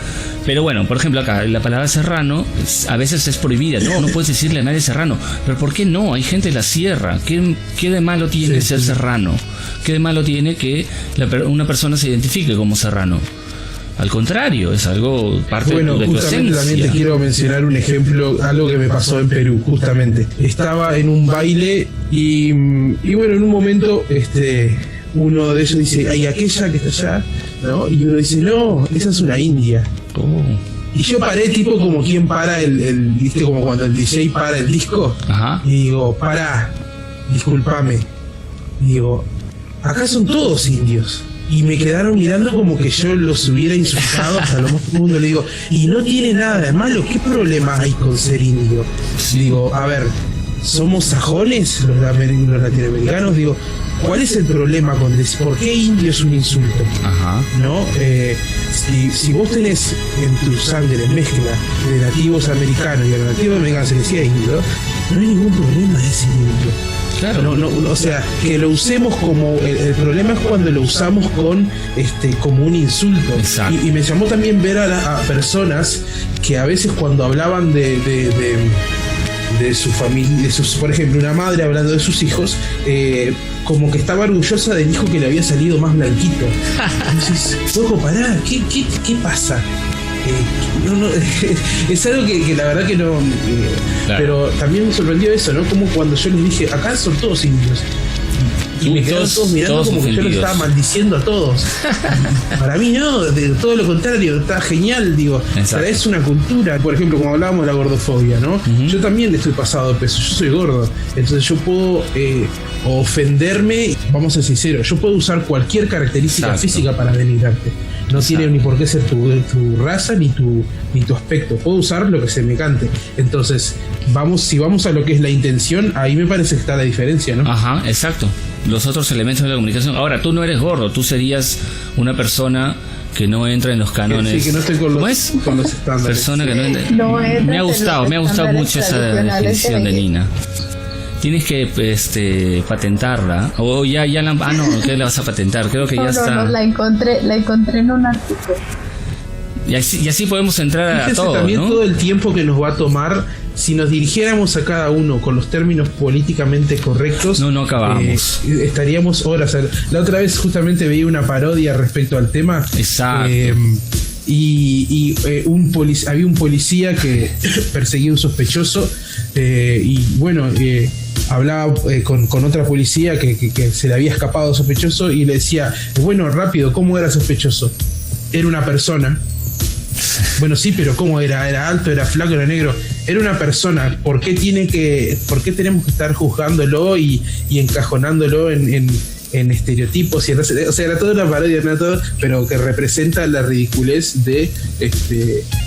Pero bueno, por ejemplo, acá la palabra serrano a veces es prohibida. No puedes decirle a nadie serrano. Pero ¿por qué no? Hay gente de la sierra. ¿Qué de malo tiene ser serrano? ¿Qué de malo tiene que una persona se identifique como serrano? Al contrario, es algo parte de tu esencia. También te quiero mencionar un ejemplo, algo que me pasó en Perú, justamente. Estaba en un baile y bueno, en un momento uno de ellos dice, ¿hay aquella que está allá? ¿No? Y uno dice, no, esa es una india. Y yo paré tipo como quien para ¿viste? Como cuando el DJ para el disco. Ajá. Y digo, pará, discúlpame. Y digo, acá son todos indios. Y me quedaron mirando como que yo los hubiera insultado hasta lo más profundo. Le digo, y no tiene nada de malo, ¿qué problema hay con ser indio? Digo, a ver, ¿somos sajones los latinoamericanos? Digo, ¿cuál es el problema con decir por qué indio es un insulto? Ajá. ¿No? Si vos tenés en tu sangre mezcla de nativos americanos y a los nativos americanos se les decía indio, no hay ningún problema de decir indio. Claro. No, o sea, que lo usemos como el problema es cuando lo usamos como un insulto. Y me llamó también ver a personas que a veces cuando hablaban de su familia, por ejemplo, una madre hablando de sus hijos, como que estaba orgullosa del hijo que le había salido más blanquito. Entonces, loco, pará, ¿qué pasa? Es algo que la verdad que no. Claro. Pero también me sorprendió eso, ¿no? Como cuando yo les dije, acá son todos indios. Y me quedaron todos mirando como que yo los estaba maldiciendo a todos. Para mí no, de todo lo contrario, está genial, digo. Es una cultura, por ejemplo, como hablábamos de la gordofobia, ¿no? Yo también estoy pasado de peso, yo soy gordo. Entonces yo puedo ofenderme, vamos a ser sinceros, yo puedo usar cualquier característica física para denigrarte. No tiene ni por qué ser tu raza ni tu aspecto. Puedo usar lo que se me cante. Entonces, si vamos a lo que es la intención, ahí me parece que está la diferencia, ¿no? Ajá, exacto. Los otros elementos de la comunicación. Ahora, tú no eres gordo, tú serías una persona que no entra en los cánones. Sí, que no estoy con los estándares. Persona que no entra. Me ha gustado mucho esa definición de Nina. Tienes que patentarla. O ya la... Ah, no, ¿qué la vas a patentar? Creo que ya está. No, la encontré en un artículo. Y así podemos entrar a todo, también, ¿no? Todo el tiempo que nos va a tomar, si nos dirigiéramos a cada uno con los términos políticamente correctos, no acabamos. Estaríamos horas. La otra vez justamente veía una parodia respecto al tema. Exacto. Había un policía que perseguía a un sospechoso y bueno, hablaba con otra policía que se le había escapado sospechoso y le decía, bueno, rápido, ¿cómo era sospechoso? Era una persona. Bueno, sí, pero ¿cómo era? ¿Era alto? ¿Era flaco? ¿Era negro? Era una persona. ¿Por qué tenemos que estar juzgándolo y encajonándolo en estereotipos? O sea, era toda una parodia, era todo, pero que representa la ridiculez de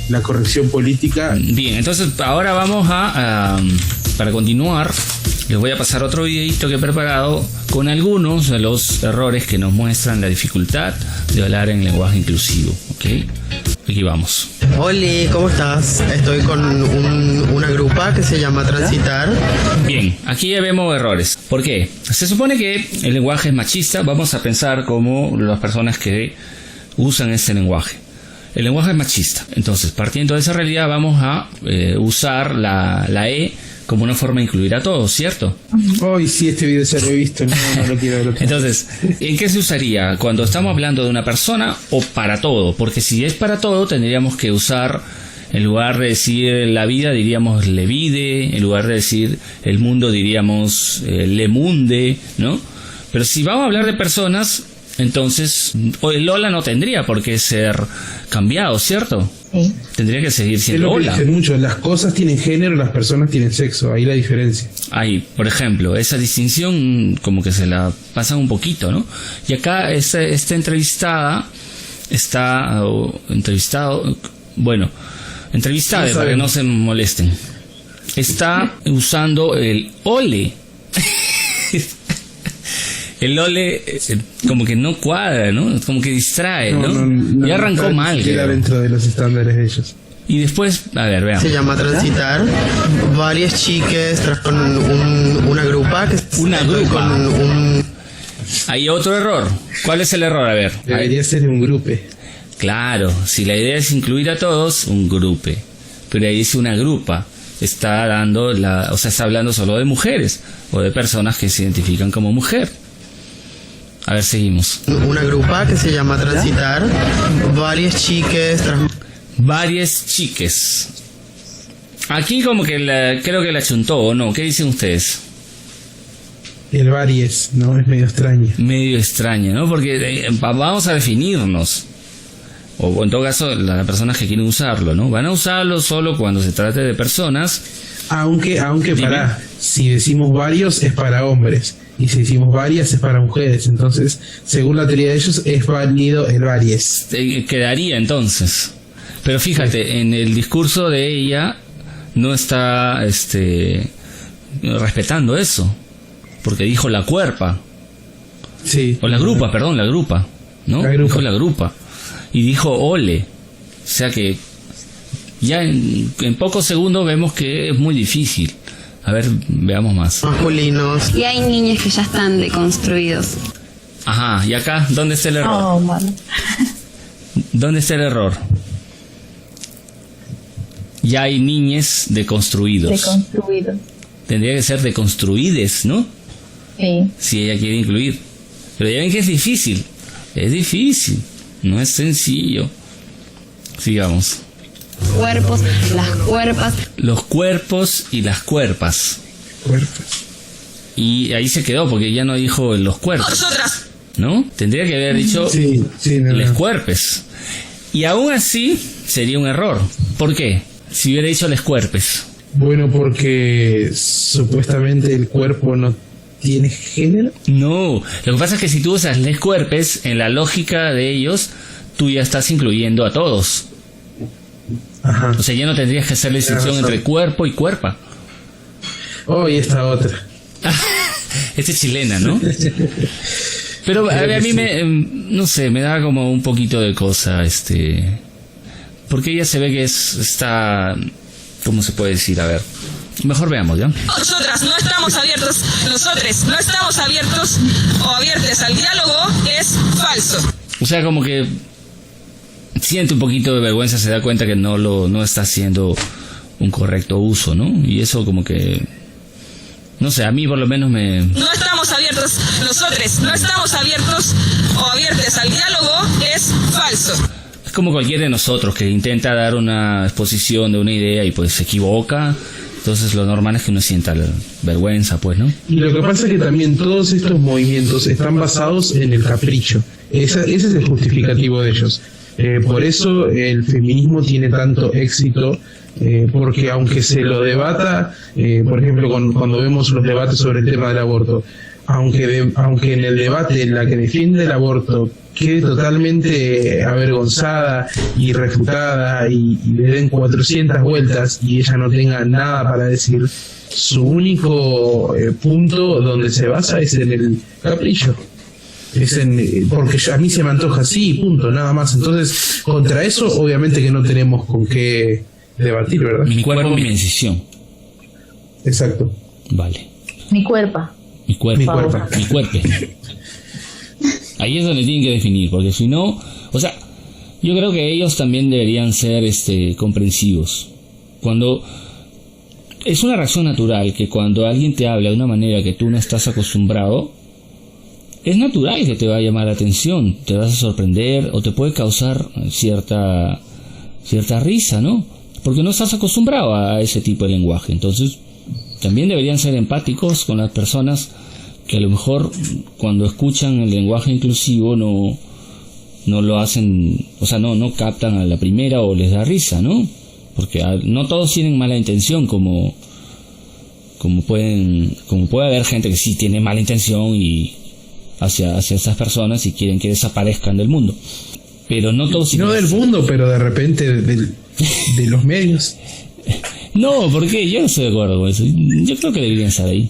la corrección política. Bien, entonces ahora vamos para continuar, les voy a pasar otro videito que he preparado con algunos de los errores que nos muestran la dificultad de hablar en lenguaje inclusivo, ¿ok? Aquí vamos. Oli, ¿cómo estás? Estoy con una grupa que se llama Transitar. Bien, aquí ya vemos errores. ¿Por qué? Se supone que el lenguaje es machista. Vamos a pensar como las personas que usan este lenguaje. El lenguaje es machista. Entonces, partiendo de esa realidad, vamos a usar la E como una forma de incluir a todos, ¿cierto? Hoy sí, este video se lo he visto, no lo quiero ver. Entonces, ¿en qué se usaría? Cuando estamos hablando de una persona o para todo. Porque si es para todo, tendríamos que usar, en lugar de decir la vida, diríamos le vide. En lugar de decir el mundo, diríamos le munde, ¿no? Pero si vamos a hablar de personas, entonces el hola no tendría por qué ser cambiado, ¿cierto? Sí. Tendría que seguir Es siendo lo que hola. dicen mucho, las cosas tienen género, las personas tienen sexo, ahí la diferencia. Ahí, por ejemplo, esa distinción como que se la pasan un poquito, ¿no? Y acá esta entrevistada está, entrevistada, para que no se molesten, está usando el ole. El ole como que no cuadra, ¿no? Como que distrae, ¿no? Ya arrancó mal. Queda creo. dentro de los estándares de ellos. Y después, a ver, veamos. Se llama Transitar. Varias chicas con una grupa que Una estoy grupa. con un Hay otro error. ¿Cuál es el error? A ver. Debería ser un grupo. Claro, si la idea es incluir a todos, un grupo. Pero ahí dice una grupa. Está dando está hablando solo de mujeres o de personas que se identifican como mujer. A ver, seguimos. una grupa que se llama Transitar. Varias chicas Varias chiques. Aquí como que creo que la chuntó, ¿o no? ¿Qué dicen ustedes? El varies, ¿no? Es medio extraño. Medio extraño, ¿no? Porque vamos a definirnos. O en todo caso, las personas que quieren usarlo, ¿no? Van a usarlo solo cuando se trate de personas. Aunque Dime. si decimos varios es para hombres y si decimos varias es para mujeres. Entonces, según la teoría de ellos, es válido el varies. Quedaría entonces. Pero fíjate, en el discurso de ella no está respetando eso. Porque dijo la cuerpa. Sí. O la grupa, perdón, la grupa. ¿No? La grupa. Dijo la grupa. Y dijo ole. O sea que ya en pocos segundos vemos que es muy difícil. A ver, veamos más. masculinos. Y hay niños que ya están deconstruidos. Ajá, y acá, ¿dónde está el error? Oh, mano. ¿Dónde está el error? Ya hay niñes deconstruidos. Deconstruido. Tendría que ser deconstruides, ¿no? Sí. Si ella quiere incluir. Pero ya ven que es difícil. Es difícil. No es sencillo. Sigamos. Cuerpos, las cuerpas. Los cuerpos y las cuerpas. Cuerpos. Y ahí se quedó porque ya no dijo los cuerpos. ¿No? Tendría que haber dicho Sí, no, les no. cuerpes. Y aún así sería un error. ¿Por qué? Si hubiera dicho les cuerpes. Bueno, porque supuestamente el cuerpo no tiene género. No, lo que pasa es que si tú usas les cuerpes, en la lógica de ellos, tú ya estás incluyendo a todos. Ajá. O sea, ya no tendrías que hacer la distinción razón. entre cuerpo y cuerpa. Oh, y esta otra. Esta es chilena, ¿no? Pero a mí no sé, me da como un poquito de cosa, porque ella se ve que está, ¿cómo se puede decir? A ver, mejor veamos, ¿ya? Nosotros no estamos abiertos o abiertes al diálogo, es falso. O sea, como que siente un poquito de vergüenza, se da cuenta que no está haciendo un correcto uso, ¿no? Y eso como que, no sé, a mí por lo menos No estamos abiertos, nosotros no estamos abiertos o abiertes al diálogo, es falso. es como cualquiera de nosotros que intenta dar una exposición de una idea y pues se equivoca. Entonces lo normal es que uno sienta vergüenza, pues, ¿no? Y lo que pasa es que también todos estos movimientos están basados en el capricho. Ese es el justificativo de ellos. Por eso el feminismo tiene tanto éxito, porque aunque se lo debata, por ejemplo, cuando vemos los debates sobre el tema del aborto, aunque en el debate la que defiende el aborto quede totalmente avergonzada y refutada y le den 400 vueltas y ella no tenga nada para decir, su único punto donde se basa es en el capricho. Porque a mí se me antoja así, punto, nada más. Entonces, contra eso, obviamente que no tenemos con qué debatir, ¿verdad? Mi cuerpo, mi decisión. Exacto. Vale. Mi cuerpo. Mi cuerpo. Mi cuerpo. Ahí es donde tienen que definir, porque si no, o sea, yo creo que ellos también deberían ser comprensivos. Cuando es una reacción natural que cuando alguien te habla de una manera que tú no estás acostumbrado, es natural que te va a llamar la atención, te vas a sorprender o te puede causar cierta risa, ¿no? Porque no estás acostumbrado a ese tipo de lenguaje. Entonces, también deberían ser empáticos con las personas que a lo mejor cuando escuchan el lenguaje inclusivo no lo hacen, o sea, no captan a la primera o les da risa, ¿no? Porque no todos tienen mala intención, como puede haber gente que sí tiene mala intención y hacia esas personas y quieren que desaparezcan del mundo. Pero no todos... No del mundo, pero de repente de los medios. No, porque yo no estoy de acuerdo con eso. Yo creo que deberían estar ahí.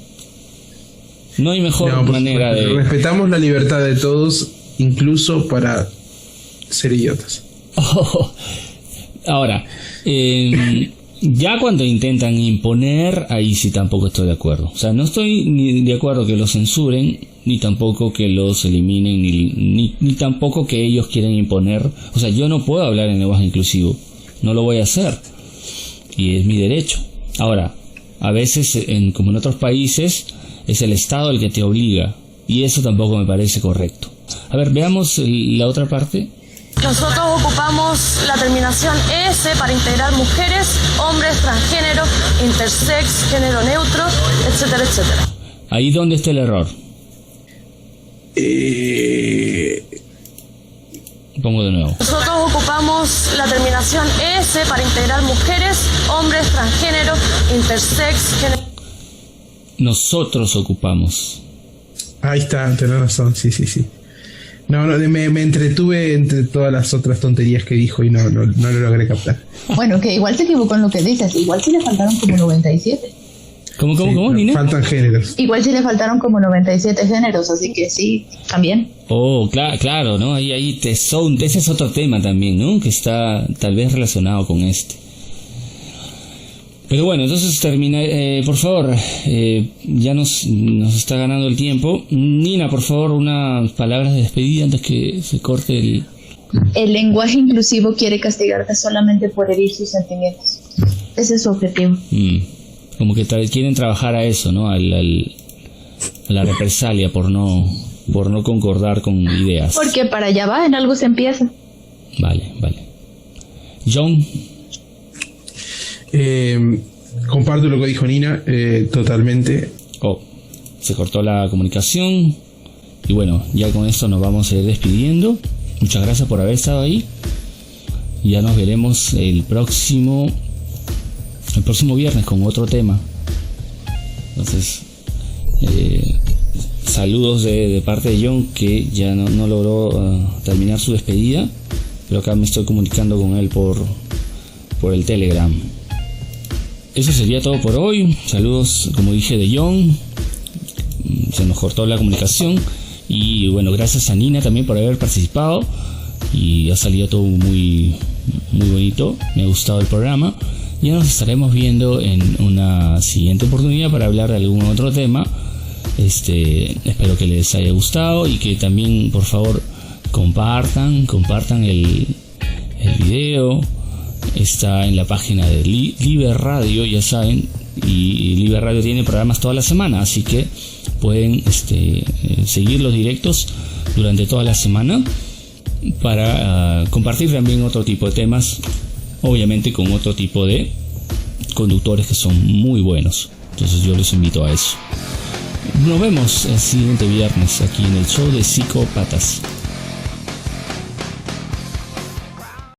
No hay mejor manera de... Respetamos la libertad de todos, incluso para ser idiotas. Ahora, ya cuando intentan imponer, ahí sí tampoco estoy de acuerdo. O sea, no estoy ni de acuerdo que los censuren, ni tampoco que los eliminen, ni tampoco que ellos quieren imponer. O sea, yo no puedo hablar en lenguaje inclusivo, no lo voy a hacer, y es mi derecho. Ahora, a veces, como en otros países, es el Estado el que te obliga, y eso tampoco me parece correcto. A ver, veamos la otra parte. Nosotros ocupamos la terminación ES para integrar mujeres, hombres, transgénero, intersex, género neutro, etcétera, etcétera. ¿Ahí dónde está el error? Pongo de nuevo. Nosotros ocupamos la terminación ES para integrar mujeres, hombres, transgénero, intersex, género... Nosotros ocupamos. Ahí está, tenés razón, sí. No, me entretuve entre todas las otras tonterías que dijo y no lo logré captar. Bueno, que igual se equivocó en lo que dices, igual sí le faltaron como 97. ¿Cómo, Nina? Faltan géneros. Igual sí le faltaron como 97 géneros, así que sí, también. Oh, claro, ¿no? Ahí ese es otro tema también, ¿no? Que está tal vez relacionado con este. Pero bueno, entonces termina, por favor, ya nos está ganando el tiempo. Nina, por favor, unas palabras de despedida antes que se corte el... El lenguaje inclusivo quiere castigarte solamente por herir sus sentimientos. Ese es su objetivo. Como que quieren trabajar a eso, ¿no? A la represalia por no concordar con ideas. Porque para allá va, en algo se empieza. Vale. John. Comparto lo que dijo Nina, totalmente. Se cortó la comunicación. Y bueno, ya con esto nos vamos a ir despidiendo. Muchas gracias por haber estado ahí. Ya nos veremos el próximo viernes con otro tema. Entonces, saludos de parte de John, que ya no logró terminar su despedida, pero acá me estoy comunicando con él por el Telegram. Eso sería todo por hoy. Saludos, como dije, de John. Se nos cortó la comunicación. Y bueno, gracias a Nina también por haber participado. Y ha salido todo muy, muy bonito. Me ha gustado el programa. Ya nos estaremos viendo en una siguiente oportunidad para hablar de algún otro tema. Espero que les haya gustado y que también, por favor, compartan el video. Está en la página de Liber Radio, ya saben, y Liber Radio tiene programas toda la semana, así que pueden seguir los directos durante toda la semana para compartir también otro tipo de temas, obviamente con otro tipo de conductores que son muy buenos. Entonces yo les invito a eso. Nos vemos el siguiente viernes aquí en el show de Psicópatas.